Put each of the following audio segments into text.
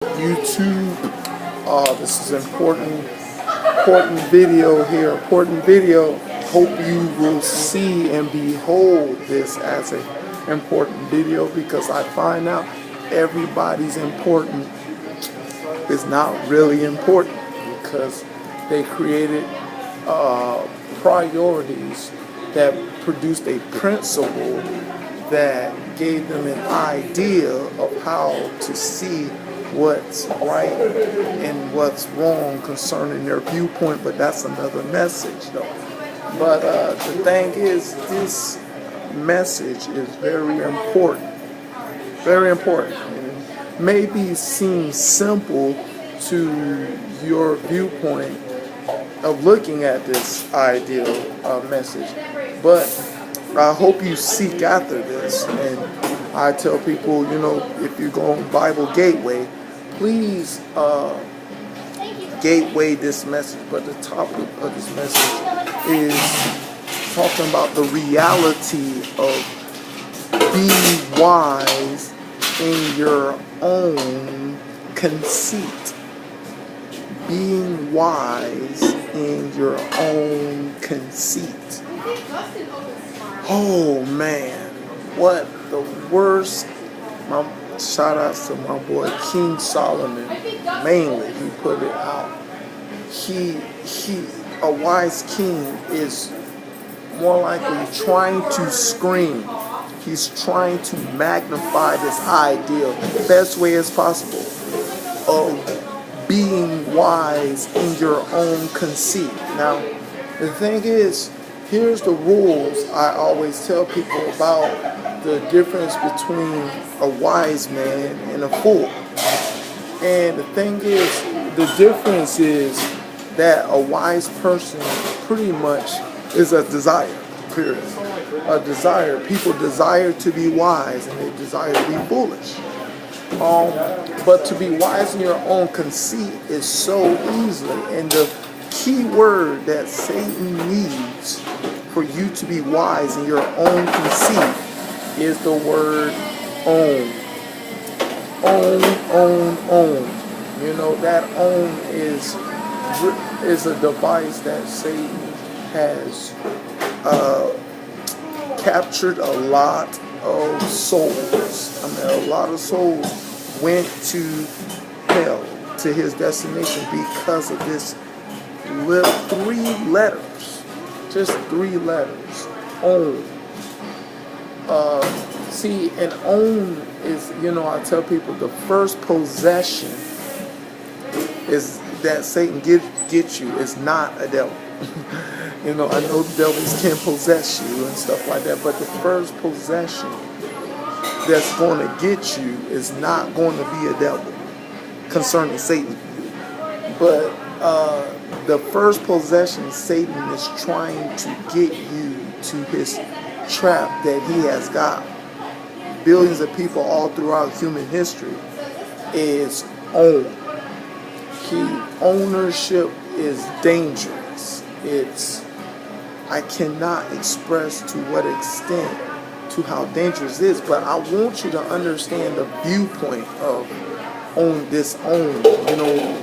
YouTube. This is important video here. Important video. Hope you will see and behold this as an important video, because I find out everybody's important is not really important, because they created priorities that produced a principle that gave them an idea of how to see what's right and what's wrong concerning their viewpoint. But that's another message though. But the thing is, this message is very important. Very important. And maybe seems simple to your viewpoint of looking at this ideal message, but I hope you seek after this. And I tell people, if you go on Bible Gateway, please gateway this message. But the topic of this message is talking about the reality of being wise in your own conceit. Being wise in your own conceit. Oh man, what the worst. Shout outs to my boy King Solomon. Mainly, he put it out. A wise king is more likely trying to scream. He's trying to magnify this ideal the best way as possible of being wise in your own conceit. Now, the thing is, here's the rules I always tell people about the difference between a wise man and a fool. And the thing is, the difference is that a wise person pretty much is a desire, period. A desire. People desire to be wise and they desire to be foolish. But to be wise in your own conceit is so easily. And the key word that Satan needs for you to be wise in your own conceit is the word own. Own. That own is a device that Satan has captured a lot of souls. A lot of souls went to hell, to his destination, because of this little 3 letters. Just 3 letters. Own. See, and own is, I tell people the first possession is that Satan gets you is not a devil. I know devils can possess you and stuff like that, but the first possession that's going to get you is not going to be a devil concerning Satan. But the first possession Satan is trying to get you to his trap that he has got billions of people all throughout human history is own. Ownership is dangerous. I cannot express to what extent to how dangerous it is, but I want you to understand the viewpoint of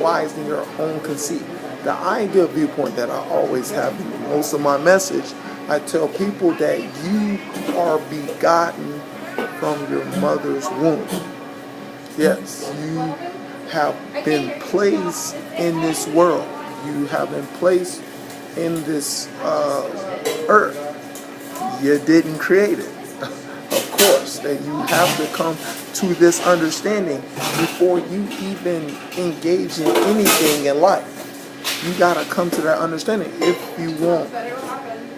wise in your own conceit. The ideal viewpoint that I always have in most of my message, I tell people that you are begotten from your mother's womb. Yes, you have been placed in this world. You have been placed in this earth. You didn't create it. Of course, that you have to come to this understanding before you even engage in anything in life. You got to come to that understanding if you want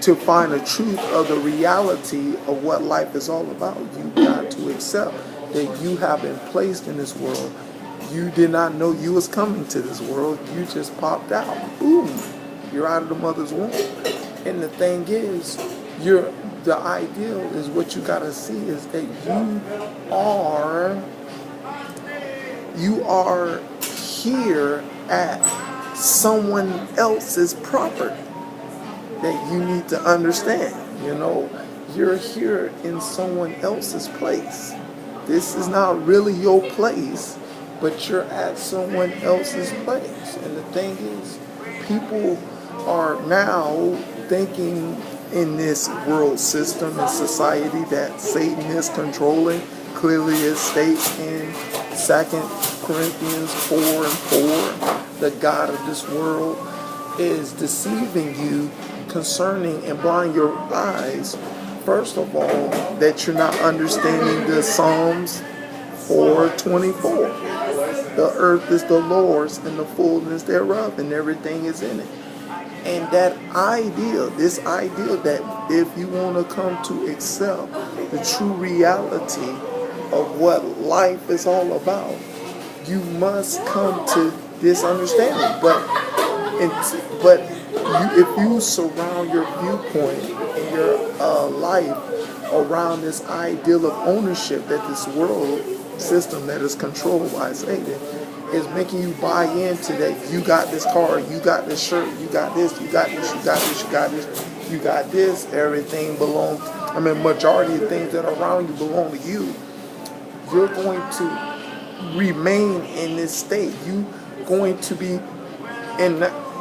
to find the truth of the reality of what life is all about. You got to accept that you have been placed in this world. You did not know you was coming to this world. You just popped out. Boom. You're out of the mother's womb. And the thing is, the ideal is what you got to see is that you are here at someone else's property that you need to understand. You're here in someone else's place. This is not really your place. but you're at someone else's place. And the thing is, people are now thinking in this world system and society that Satan is controlling. Clearly it states in 2 Corinthians 4 and 4, the God of this world is deceiving you concerning and blind your eyes. First of all, that you're not understanding the Psalms 4:24. The earth is the Lord's and the fullness thereof, and everything is in it. And that idea, this idea that if you want to come to accept the true reality of what life is all about, you must come to this understanding. If you surround your viewpoint and your life around this ideal of ownership that this world system that is controlled by Satan is making you buy into, that you got this car, you got this shirt, you got this, you got this, you got this, you got this, you got this, everything belongs, majority of things that are around you belong to you. You're going to remain in this state. You're going to be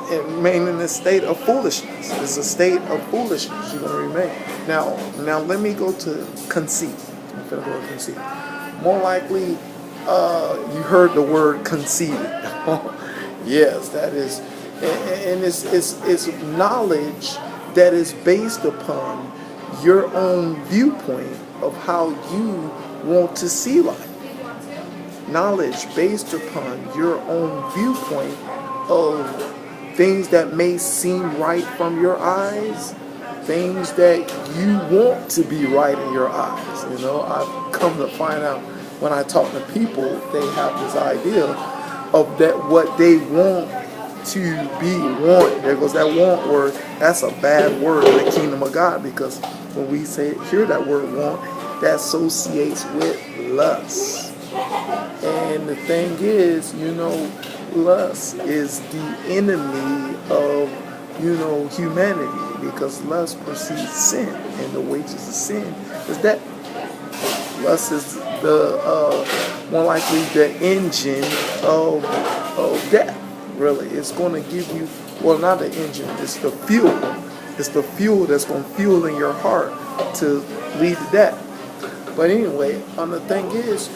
remain in this state of foolishness. It's a state of foolishness you're going to remain. Now let me go to conceit. I'm going to go to conceit. More likely, you heard the word conceited. Yes, that is, and it's knowledge that is based upon your own viewpoint of how you want to see life. Knowledge based upon your own viewpoint of things that may seem right from your eyes, things that you want to be right in your eyes. I've come to find out when I talk to people, they have this idea of that what they want to be want. There goes that want word. That's a bad word in the kingdom of God, because when we hear that word want, that associates with lust. And the thing is, lust is the enemy of, humanity, because lust precedes sin, and the wages of sin is death. Lust is the more likely the engine of death. Really, it's going to give you, well, not the engine, it's the fuel. It's the fuel that's going to fuel in your heart to lead to death. But anyway, the thing is,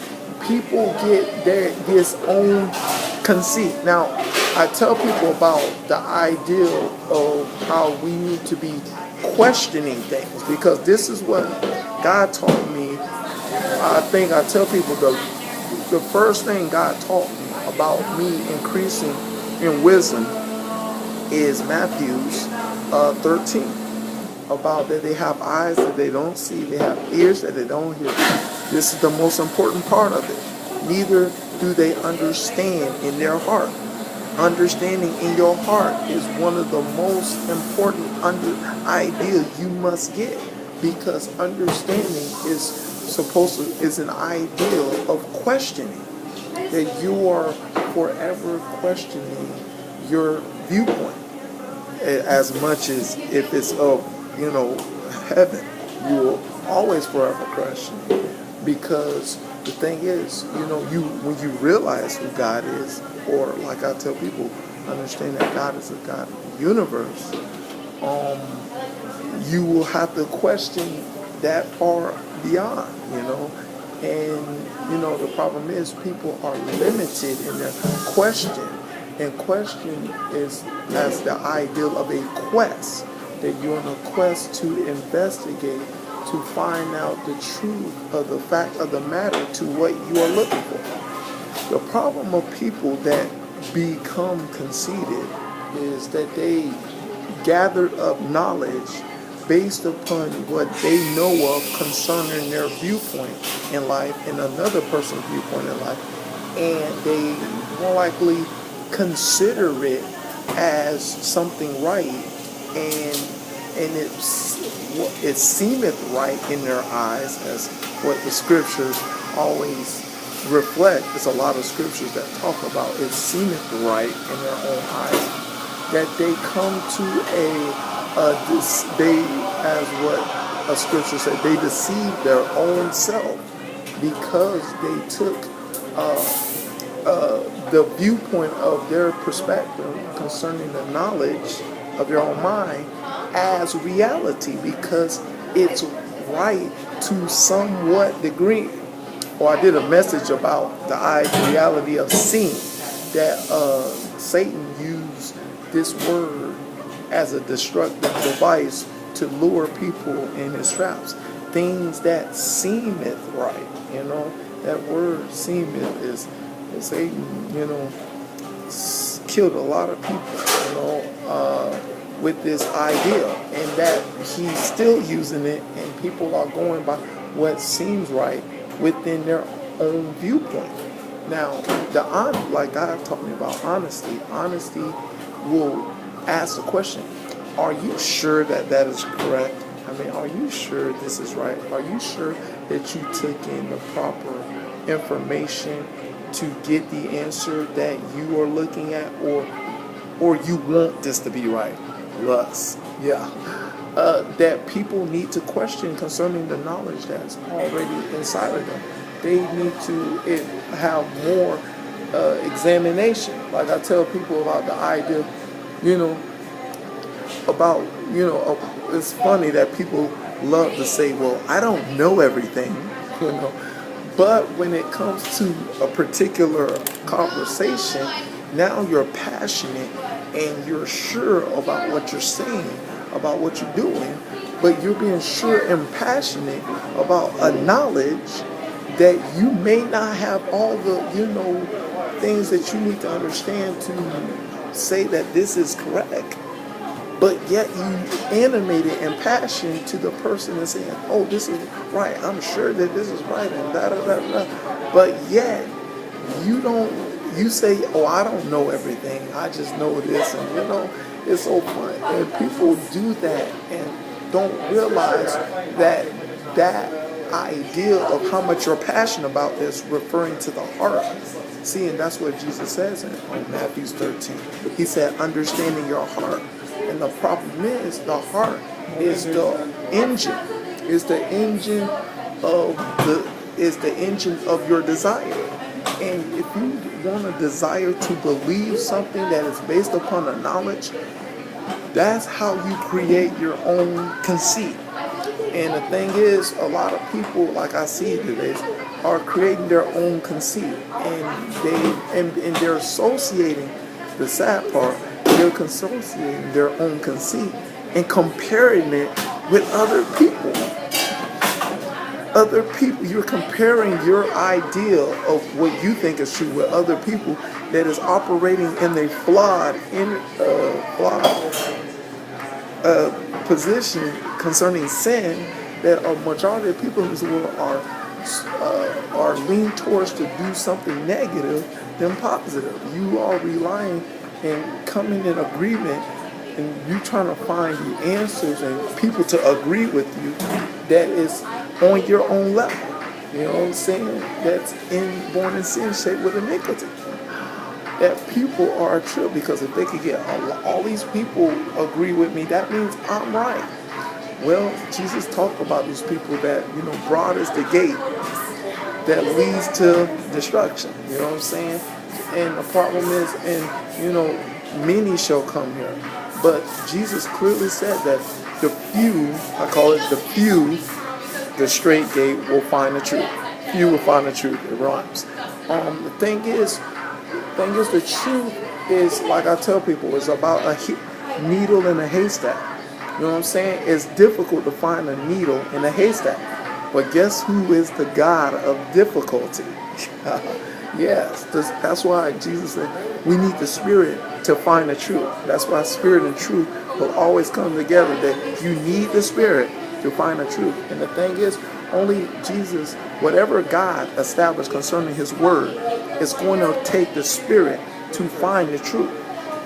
people get this own conceit. Now, I tell people about the ideal of how we need to be questioning things, because this is what God taught me. I tell people the first thing God taught me about me increasing in wisdom is Matthew's 13. About that they have eyes that they don't see, they have ears that they don't hear. This is the most important part of it. Neither do they understand in their heart. Understanding in your heart is one of the most important ideas you must get, because understanding is an ideal of questioning, that you are forever questioning your viewpoint, as much as if it's of heaven, you will always forever question, because the thing is, when you realize who God is, or like I tell people, understand that God is a God of the universe, you will have to question that far beyond, and the problem is people are limited in their question, and question is as the ideal of a quest, that you're on a quest to investigate, to find out the truth of the fact of the matter to what you are looking for. The problem of people that become conceited is that they gathered up knowledge based upon what they know of concerning their viewpoint in life and another person's viewpoint in life, and they more likely consider it as something right, and it seemeth right in their eyes, as what the scriptures always reflect. There's a lot of scriptures that talk about it seemeth right in their own eyes, that they come to as what a scripture said, they deceive their own self, because they took the viewpoint of their perspective concerning the knowledge of your own mind as reality, because it's right to somewhat degree. Or I did a message about the reality of seeing, that Satan used this word as a destructive device to lure people in his traps. Things that seemeth right, that word seemeth is Satan, killed a lot of people, with this idea, and that he's still using it, and people are going by what seems right within their own viewpoint. Now, like God taught me about honesty. Honesty will ask the question: are you sure that that is correct? I mean, are you sure this is right? Are you sure that you took in the proper information to get the answer that you are looking at, or you want this to be right? Lust, yeah. That people need to question concerning the knowledge that's already inside of them. They need to have more examination. Like I tell people about the idea, about, it's funny that people love to say, well, I don't know everything, But when it comes to a particular conversation, now you're passionate and you're sure about what you're saying, about what you're doing, but you're being sure and passionate about a knowledge that you may not have all the, things that you need to understand to say that this is correct. But yet you animated and passionate to the person and saying, oh, this is right, I'm sure that this is right, and da-da-da-da. But yet, you say, oh, I don't know everything, I just know this, and it's so fun. And people do that and don't realize that idea of how much you're passionate about this referring to the heart. See, and that's what Jesus says in Matthew 13. He said, understanding your heart. And the problem is, the heart is the engine. Is the engine of your desire. And if you want a desire to believe something that is based upon a knowledge, that's how you create your own conceit. And the thing is, a lot of people, like I see today, are creating their own conceit, and they're associating. The sad part, they're associating their own conceit and comparing it with other people. Other people, you're comparing your idea of what you think is true with other people that is operating in a flawed position concerning sin, that a majority of people in this world are leaning towards to do something negative than positive. You are relying and coming in agreement, and you trying to find the answers and people to agree with you that is on your own level. You know what I'm saying? That's born in sin, shaped with iniquity. That people are a trip, because if they could get all these people agree with me, that means I'm right. Well, Jesus talked about these people that, broad is the gate that leads to destruction. You know what I'm saying? And the problem is, many shall come here. But Jesus clearly said that the few, I call it the few, the straight gate will find the truth. Few will find the truth. It rhymes. The thing is, the truth is, like I tell people, is about a needle in a haystack. You know what I'm saying? It's difficult to find a needle in a haystack. But guess who is the God of difficulty? Yes, that's why Jesus said we need the Spirit to find the truth. That's why Spirit and truth will always come together. That you need the Spirit to find the truth. And the thing is, only Jesus, whatever God established concerning His Word, is going to take the Spirit to find the truth.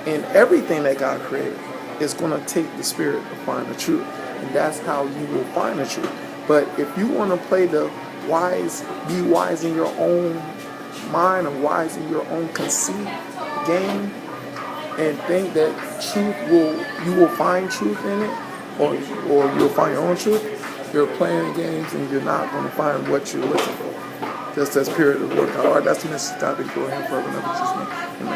And everything that God created is going to take the Spirit to find the truth. And that's how you will find the truth. But if you want to play the wise, be wise in your own mind, or wise in your own conceit game, and think that you will find truth in it, or you'll find your own truth, you're playing games and you're not going to find what you're looking for. just as pure as the Lord God. All right, that's the message. God be glory and forever and ever. In Jesus' name. Amen.